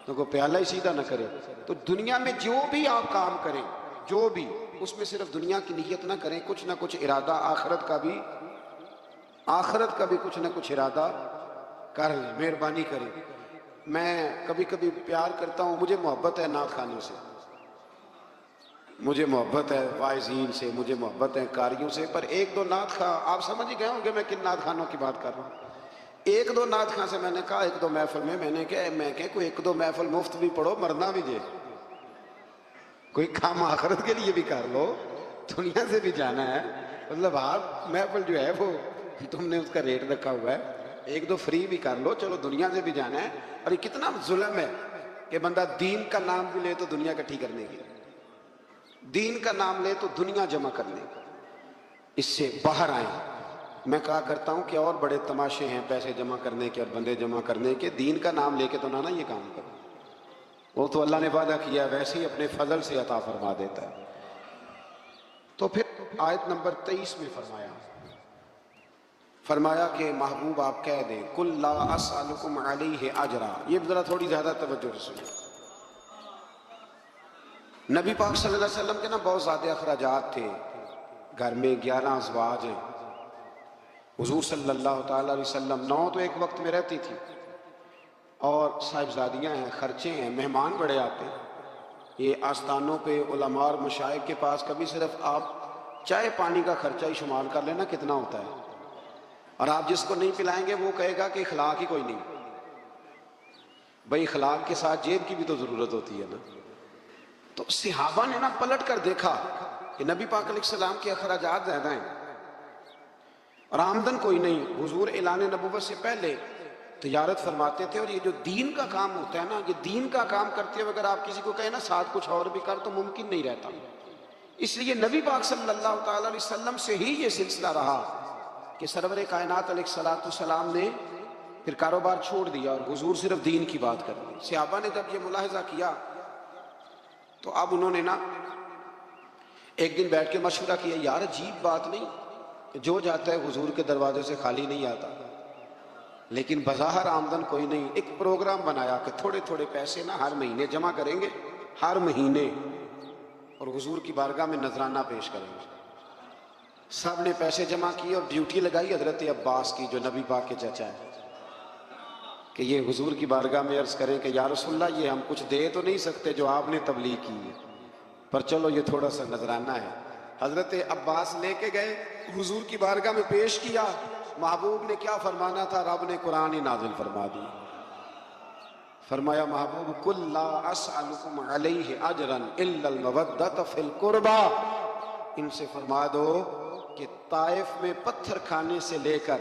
تو کوئی پیالہ ہی سیدھا نہ کرے۔ تو دنیا میں جو بھی آپ کام کریں، جو بھی، اس میں صرف دنیا کی نیت نہ کریں، کچھ نہ کچھ ارادہ آخرت کا بھی کچھ نہ کچھ ارادہ کر لیں، مہربانی کریں۔ میں کبھی کبھی پیار کرتا ہوں، مجھے محبت ہے نعت خوانوں سے، مجھے محبت ہے واعظین سے، مجھے محبت ہے قاریوں سے، پر ایک دو نعت خواں، آپ سمجھ گئے ہوں گے میں کن نعت خوانوں کی بات کر رہا ہوں۔ ایک دو نعت خواں سے میں نے کہا، ایک دو محفل میں نے کہا کوئی ایک دو محفل مفت بھی پڑھو، مرنا بھی جے، کوئی کام آخرت کے لیے بھی کر لو، دنیا سے بھی جانا ہے، مطلب آپ محفل جو ہے وہ تم نے اس کا ریٹ رکھا ہوا ہے، ایک دو فری بھی کر لو، چلو دنیا سے بھی جانا ہے۔ اور یہ کتنا ظلم ہے کہ بندہ دین کا نام بھی لے تو دنیا اکٹھی کرنے کی، دین کا نام لے تو دنیا جمع کرنے کی۔ اس سے باہر آئیں۔ میں کہا کرتا ہوں کہ اور بڑے تماشے ہیں پیسے جمع کرنے کے اور بندے جمع کرنے کے، دین کا نام لے کے تو نہ یہ کام کرو، وہ تو اللہ نے وعدہ کیا ہے ویسے ہی اپنے فضل سے عطا فرما دیتا ہے۔ تو پھر آیت نمبر 23 میں فرمایا کہ محبوب آپ کہہ دیں قُلْ لَا أَسْأَلُكُمْ عَلَيْهِ أَجْرًا۔ یہ ذرا تھوڑی زیادہ توجہ سے سنیں۔ نبی پاک صلی اللہ علیہ وسلم کے نا بہت زیادہ اخراجات تھے، گھر میں 11 ازواج ہیں، حضور صلی اللہ تعالیٰ علیہ وسلم 9 تو ایک وقت میں رہتی تھی، اور صاحبزادیاں ہیں، خرچے ہیں، مہمان بڑے آتے ہیں۔ یہ آستانوں پہ علماء اور مشائخ کے پاس کبھی صرف آپ چائے پانی کا خرچہ ہی شمار کر لینا کتنا ہوتا ہے، اور آپ جس کو نہیں پلائیں گے وہ کہے گا کہ اخلاق ہی کوئی نہیں۔ بھئی اخلاق کے ساتھ جیب کی بھی تو ضرورت ہوتی ہے نا۔ تو صحابہ نے نا پلٹ کر دیکھا کہ نبی پاک علیہ السلام کے اخراجات زیادہ ہیں اور آمدن کوئی نہیں۔ حضور اعلان نبوت سے پہلے تجارت فرماتے تھے، اور یہ جو دین کا کام ہوتا ہے نا، یہ دین کا کام کرتے ہوئے اگر آپ کسی کو کہیں نا ساتھ کچھ اور بھی کر تو ممکن نہیں رہتا۔ اس لیے نبی پاک صلی اللہ تعالیٰ علیہ وسلم سے ہی یہ سلسلہ رہا کہ سرور کائنات علیہ السلام نے پھر کاروبار چھوڑ دیا اور حضور صرف دین کی بات کر دی۔ صحابہ نے جب یہ ملاحظہ کیا تو اب انہوں نے نا ایک دن بیٹھ کے مشورہ کیا، یار عجیب بات نہیں، جو جاتا ہے حضور کے دروازے سے خالی نہیں آتا، لیکن بظاہر آمدن کوئی نہیں۔ ایک پروگرام بنایا کہ تھوڑے تھوڑے پیسے نا ہر مہینے جمع کریں گے، ہر مہینے، اور حضور کی بارگاہ میں نذرانہ پیش کریں گے۔ سب نے پیسے جمع کیے اور ڈیوٹی لگائی حضرت عباس کی جو نبی پاک کے چچا ہے، کہ یہ حضور کی بارگاہ میں عرض کریں کہ یا رسول اللہ یہ ہم کچھ دے تو نہیں سکتے جو آپ نے تبلیغ کی ہے، پر چلو یہ تھوڑا سا نذرانہ ہے۔ حضرت عباس لے کے گئے، حضور کی بارگاہ میں پیش کیا۔ محبوب نے کیا فرمانا تھا، رب نے قرآن ہی نازل فرما دی۔ فرمایا محبوب قُلْ لَا أَسْأَلُكُمْ عَلَيْهِ أَجْرًا إِلَّا الْمَوَدَّةَ فِي الْقُرْبَى۔ ان سے فرما دو کہ طائف میں پتھر کھانے سے لے کر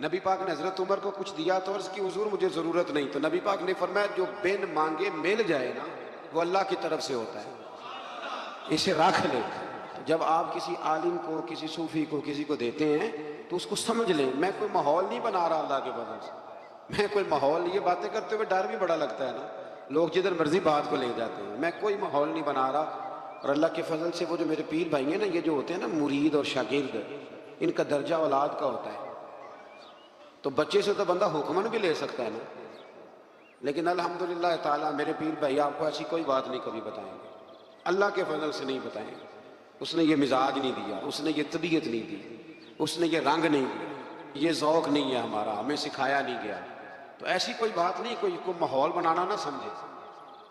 نبی پاک نے حضرت عمر کو کچھ دیا تو عرض کی حضور مجھے ضرورت نہیں، تو نبی پاک نے فرمایا جو بن مانگے مل جائے نا وہ اللہ کی طرف سے ہوتا ہے، اسے رکھ لے۔ جب آپ کسی عالم کو، کسی صوفی کو، کسی کو دیتے ہیں تو اس کو سمجھ لیں میں کوئی ماحول نہیں بنا رہا اللہ کے فضل سے، میں کوئی ماحول، یہ باتیں کرتے ہوئے ڈر بھی بڑا لگتا ہے نا، لوگ جدھر مرضی بات کو لے جاتے ہیں، میں کوئی ماحول نہیں بنا رہا۔ اور اللہ کے فضل سے وہ جو میرے پیر بھائی ہیں نا، یہ جو ہوتے ہیں نا مرید اور شاگرد، ان کا درجہ اولاد کا ہوتا ہے، تو بچے سے تو بندہ حکمن بھی لے سکتا ہے نا، لیکن الحمدللہ تعالیٰ میرے پیر بھائی آپ کو ایسی کوئی بات نہیں کبھی بتائیں گے، اللہ کے فضل سے نہیں بتائیں گے۔ اس نے یہ مزاج نہیں دیا، اس نے یہ طبیعت نہیں دی، اس نے یہ رنگ نہیں دیا، یہ ذوق نہیں ہے ہمارا، ہمیں سکھایا نہیں گیا۔ تو ایسی کوئی بات نہیں، کوئی کو ماحول بنانا نہ سمجھے،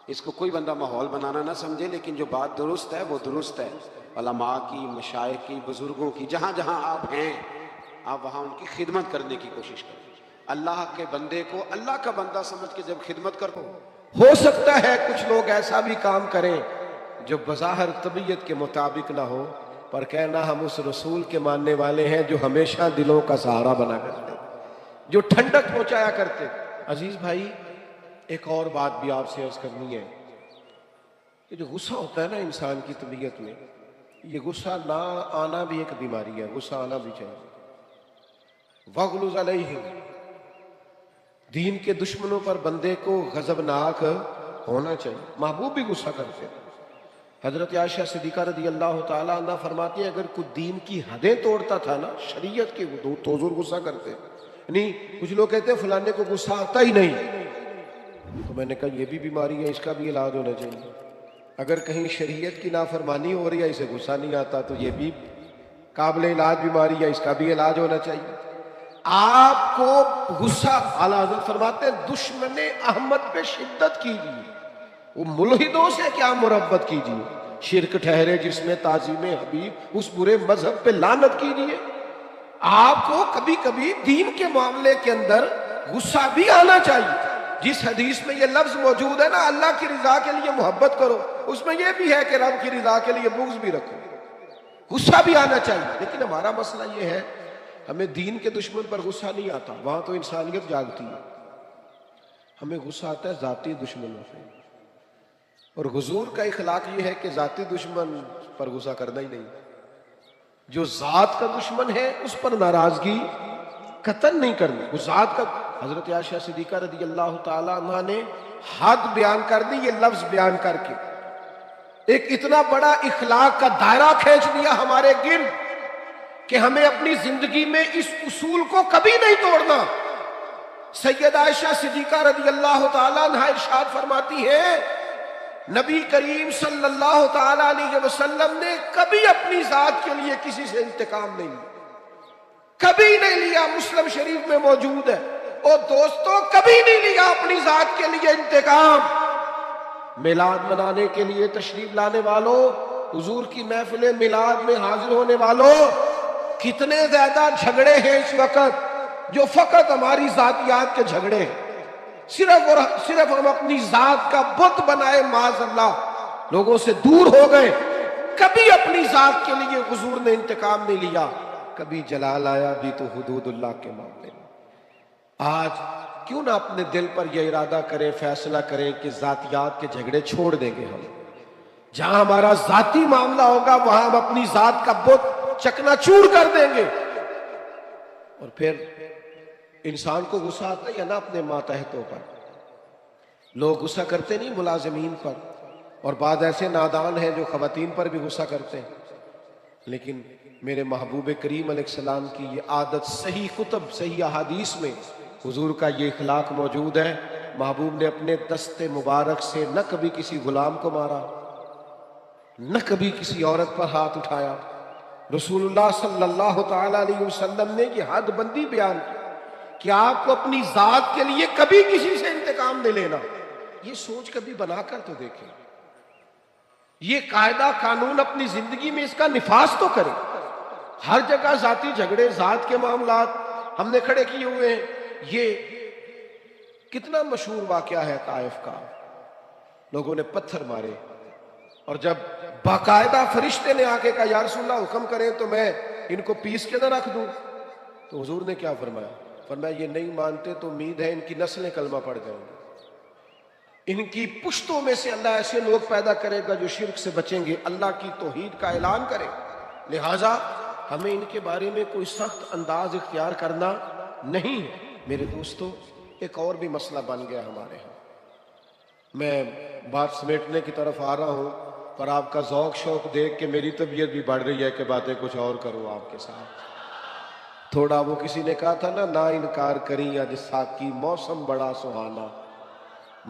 اس کو کوئی بندہ ماحول بنانا نہ سمجھے، لیکن جو بات درست ہے وہ درست ہے۔ علماء کی، مشائخ کی، بزرگوں کی، جہاں جہاں آپ ہیں آپ وہاں ان کی خدمت کرنے کی کوشش کریں۔ اللہ کے بندے کو اللہ کا بندہ سمجھ کے جب خدمت کرو، ہو سکتا ہے کچھ لوگ ایسا بھی کام کریں جو بظاہر طبیعت کے مطابق نہ ہو، پر کہنا ہم اس رسول کے ماننے والے ہیں جو ہمیشہ دلوں کا سہارا بنا کرتے، جو ٹھنڈک پہنچایا کرتے۔ عزیز بھائی، ایک اور بات بھی آپ سے عرض کرنی ہے کہ جو غصہ ہوتا ہے نا انسان کی طبیعت میں، یہ غصہ نہ آنا بھی ایک بیماری ہے، غصہ آنا بھی چاہیے۔ وَغْلُظْ عَلَيْهِمْ، دین کے دشمنوں پر بندے کو غضبناک ہونا چاہیے۔ محبوب بھی غصہ کرتے ہیں۔ حضرت عائشہ صدیقہ رضی اللہ تعالیٰ عنہ فرماتی ہے اگر کوئی دین کی حدیں توڑتا تھا نا، شریعت کے تو حضور غصہ کرتے، یعنی کچھ لوگ کہتے ہیں فلانے کو غصہ آتا ہی نہیں، تو میں نے کہا یہ بھی بیماری ہے، اس کا بھی علاج ہونا چاہیے۔ اگر کہیں شریعت کی نافرمانی ہو رہی ہے، اسے غصہ نہیں آتا، تو یہ بھی قابل علاج بیماری ہے، اس کا بھی علاج ہونا چاہیے۔ آپ کو غصہ، اعلیٰ حضرت فرماتے ہیں دشمن احمد پہ شدت کیجیے، وہ ملحدوں سے کیا مربت کیجیے، شرک ٹھہرے جس میں تعظیم حبیب، اس برے مذہب پہ لعنت کیجیے۔ آپ کو کبھی کبھی دین کے معاملے کے اندر غصہ بھی آنا چاہیے۔ جس حدیث میں یہ لفظ موجود ہے نا اللہ کی رضا کے لیے محبت کرو، اس میں یہ بھی ہے کہ رب کی رضا کے لیے بغض بھی رکھو، غصہ بھی آنا چاہیے۔ لیکن ہمارا مسئلہ یہ ہے ہمیں دین کے دشمن پر غصہ نہیں آتا، وہاں تو انسانیت جاگتی ہے، ہمیں غصہ آتا ہے ذاتی دشمنوں سے، اور حضور کا اخلاق یہ ہے کہ ذاتی دشمن پر غصہ کرنا ہی نہیں، جو ذات کا دشمن ہے اس پر ناراضگی قطعاً نہیں کرنی، وہ ذات کا۔ حضرت عائشہ صدیقہ رضی اللہ تعالیٰ عنہ نے حد بیان کر دی، یہ لفظ بیان کر کے ایک اتنا بڑا اخلاق کا دائرہ کھینچ دیا ہمارے گرد کہ ہمیں اپنی زندگی میں اس اصول کو کبھی نہیں توڑنا۔ سیدہ عائشہ صدیقہ رضی اللہ تعالیٰ عنہ ارشاد فرماتی ہے نبی کریم صلی اللہ تعالیٰ علیہ وسلم نے کبھی اپنی ذات کے لیے کسی سے انتقام نہیں لیا، کبھی نہیں لیا، مسلم شریف میں موجود ہے۔ اور دوستوں کبھی نہیں لیا اپنی ذات کے لیے انتقام۔ میلاد منانے کے لیے تشریف لانے والوں، حضور کی محفل میلاد میں حاضر ہونے والوں، کتنے زیادہ جھگڑے ہیں اس وقت جو فقط ہماری ذاتیات کے جھگڑے ہیں، صرف اور صرف ہم اپنی ذات کا بت بنائے، معاذ اللہ لوگوں سے دور ہو گئے۔ کبھی اپنی ذات کے لیے حضور نے انتقام نہیں لیا، کبھی جلال آیا بھی تو حدود اللہ کے معاملے میں۔ آج کیوں نہ اپنے دل پر یہ ارادہ کریں، فیصلہ کریں کہ ذاتیات کے جھگڑے چھوڑ دیں گے ہم، جہاں ہمارا ذاتی معاملہ ہوگا وہاں ہم اپنی ذات کا بت چکنا چور کر دیں گے۔ اور پھر انسان کو غصہ آتا ہے یا نہ اپنے ماتحتوں پر، لوگ غصہ کرتے نہیں ملازمین پر، اور بعض ایسے نادان ہیں جو خواتین پر بھی غصہ کرتے ہیں، لیکن میرے محبوب کریم علیہ السلام کی یہ عادت صحیح کتب، صحیح احادیث میں حضور کا یہ اخلاق موجود ہے۔ محبوب نے اپنے دست مبارک سے نہ کبھی کسی غلام کو مارا، نہ کبھی کسی عورت پر ہاتھ اٹھایا۔ رسول اللہ صلی اللہ تعالیٰ علیہ وسلم نے یہ حد بندی بیان کی کہ آپ کو اپنی ذات کے لیے کبھی کسی سے انتقام نہیں لینا۔ یہ سوچ کبھی بنا کر تو دیکھیں، یہ قاعدہ قانون اپنی زندگی میں اس کا نفاذ تو کریں۔ ہر جگہ ذاتی جھگڑے، ذات کے معاملات ہم نے کھڑے کیے ہوئے ہیں۔ یہ کتنا مشہور واقعہ ہے طائف کا، لوگوں نے پتھر مارے، اور جب باقاعدہ فرشتے نے آ کے کہا یا رسول اللہ حکم کریں تو میں ان کو پیس کے نہ رکھ دوں، تو حضور نے کیا فرمایا؟ فرمایا یہ نہیں مانتے تو امید ہے ان کی نسلیں کلمہ پڑھ جائیں گی، ان کی پشتوں میں سے اللہ ایسے لوگ پیدا کرے گا جو شرک سے بچیں گے، اللہ کی توحید کا اعلان کرے۔ لہٰذا ہمیں ان کے بارے میں کوئی سخت انداز اختیار کرنا نہیں ہے۔ میرے دوستو، ایک اور بھی مسئلہ بن گیا ہمارے ہاں۔ میں بات سمیٹنے کی طرف آ رہا ہوں، پر آپ کا ذوق شوق دیکھ کے میری طبیعت بھی بڑھ رہی ہے کہ باتیں کچھ اور کروں آپ کے ساتھ۔ تھوڑا وہ کسی نے کہا تھا نا انکار کریں اج ساکی موسم بڑا سہانا،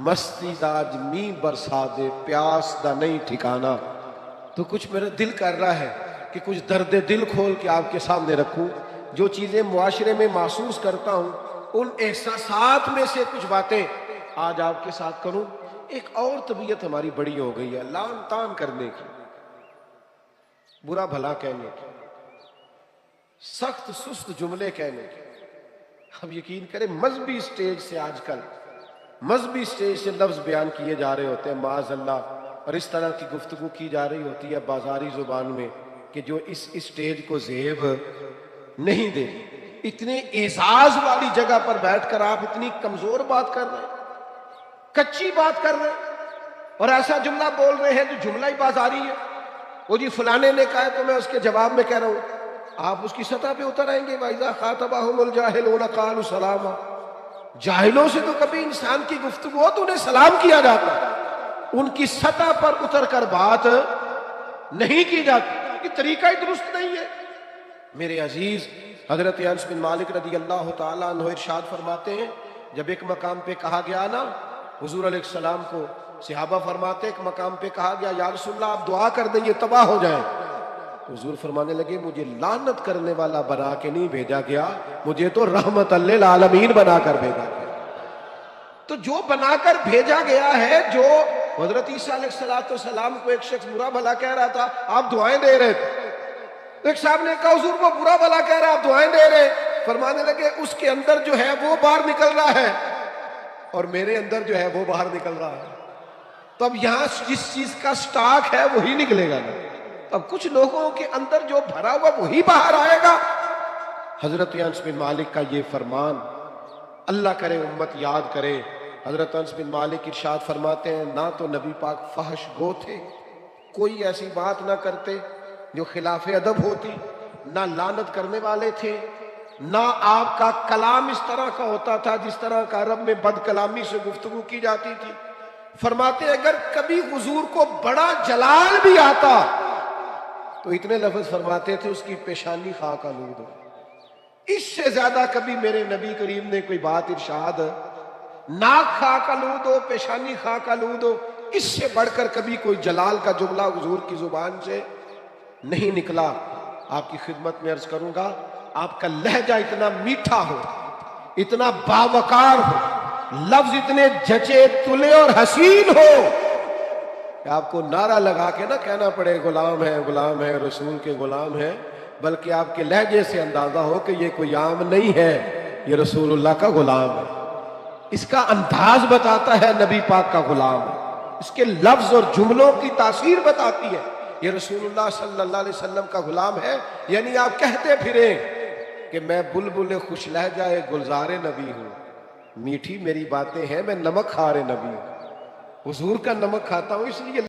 مستی دا اج می برسا دے پیاس دا نہیں ٹھکانا۔ تو کچھ میرا دل کر رہا ہے کہ کچھ درد دل کھول کے آپ کے سامنے رکھوں، جو چیزیں معاشرے میں محسوس کرتا ہوں ان احساسات میں سے کچھ باتیں آج آپ کے ساتھ کروں۔ ایک اور طبیعت ہماری بڑی ہو گئی ہے، لان تان کرنے کی، برا بھلا کہنے کی، سخت سست جملے کہنے کی۔ اب یقین کریں مذہبی سٹیج سے آج کل مذہبی سٹیج سے لفظ بیان کیے جا رہے ہوتے ہیں معاذ اللہ، اور اس طرح کی گفتگو کی جا رہی ہوتی ہے بازاری زبان میں کہ جو اس سٹیج کو زیب نہیں دے۔ اتنے اعزاز والی جگہ پر بیٹھ کر آپ اتنی کمزور بات کر رہے ہیں، کچی بات کر رہے ہیں، اور ایسا جملہ بول رہے ہیں جو جملہ ہی بازاری ہے۔ وہ جی فلانے نے کہا ہے تو میں اس کے جواب میں کہہ رہا ہوں، آپ اس کی سطح پہ اتر آئیں گے۔ وَإِذَا خَاطَبَهُمُ الْجَاهِلُونَ قَالُوا سَلَامًا، جاہلوں سے تو کبھی انسان کی گفتگو ہو تو انہیں سلام کیا جاتا ہے، ان کی سطح پر اتر کر بات نہیں کی جاتی، یہ طریقہ ہی درست نہیں ہے۔ میرے عزیز، حضرت انس بن مالک رضی اللہ تعالیٰ عنہ ارشاد فرماتے ہیں، جب ایک مقام پہ کہا گیا نا حضور علیہ السلام کو، صحابہ فرماتے ایک مقام پہ کہا گیا یا رسول اللہ آپ دعا کر دیں یہ تباہ ہو جائیں، حضور فرمانے لگے مجھے لعنت کرنے والا بنا کے نہیں بھیجا گیا، مجھے تو رحمت للعالمین بنا کر بھیجا گیا۔ تو جو بنا کر بھیجا گیا ہے، جو حضرت عیسیٰ علیہ السلام کو ایک شخص برا بھلا کہہ رہا تھا، آپ دعائیں دے رہے تھے۔ ایک صاحب نے کہا حضور وہ برا بھلا کہہ رہا ہے آپ دعائیں دے رہے، فرمانے لگے اس کے اندر جو ہے وہ باہر نکل رہا ہے اور میرے اندر جو ہے وہ باہر نکل رہا ہے، تو اب یہاں جس چیز کا سٹاک ہے وہی نکلے گا نا، اب کچھ لوگوں کے اندر جو بھرا ہوا وہی باہر آئے گا۔ حضرت انس بن مالک کا یہ فرمان، اللہ کرے امت یاد کرے۔ حضرت انس بن مالک ارشاد فرماتے ہیں نہ تو نبی پاک فحش گو تھے، کوئی ایسی بات نہ کرتے جو خلاف ادب ہوتی، نہ لعنت کرنے والے تھے، نہ آپ کا کلام اس طرح کا ہوتا تھا جس طرح کا عرب میں بد کلامی سے گفتگو کی جاتی تھی۔ فرماتے اگر کبھی حضور کو بڑا جلال بھی آتا تو اتنے لفظ فرماتے تھے اس کی پیشانی خاک آلود ہو۔ اس سے زیادہ کبھی میرے نبی کریم نے کوئی بات ارشاد، ناک خاک آلود ہو، پیشانی خاک آلود ہو، اس سے بڑھ کر کبھی کوئی جلال کا جملہ حضور کی زبان سے نہیں نکلا۔ آپ کی خدمت میں عرض کروں گا، آپ کا لہجہ اتنا میٹھا ہو، اتنا باوقار ہو، لفظ اتنے جچے تلے اور حسین ہو کہ آپ کو نعرہ لگا کے نہ کہنا پڑے غلام ہے رسول کے غلام ہے، بلکہ آپ کے لہجے سے اندازہ ہو کہ یہ کوئی عام نہیں ہے، یہ رسول اللہ کا غلام ہے۔ اس کا انداز بتاتا ہے نبی پاک کا غلام ہے، اس کے لفظ اور جملوں کی تاثیر بتاتی ہے یہ رسول اللہ صلی اللہ علیہ وسلم کا غلام ہے۔ یعنی آپ کہتے پھریں کہ میں بلبل خوش لہجہ گلزار نبی ہوں، میٹھی میری باتیں ہیں، میں نمک خار نبی ہوں، حضور کا نمک کھاتا ہوں، اس لیے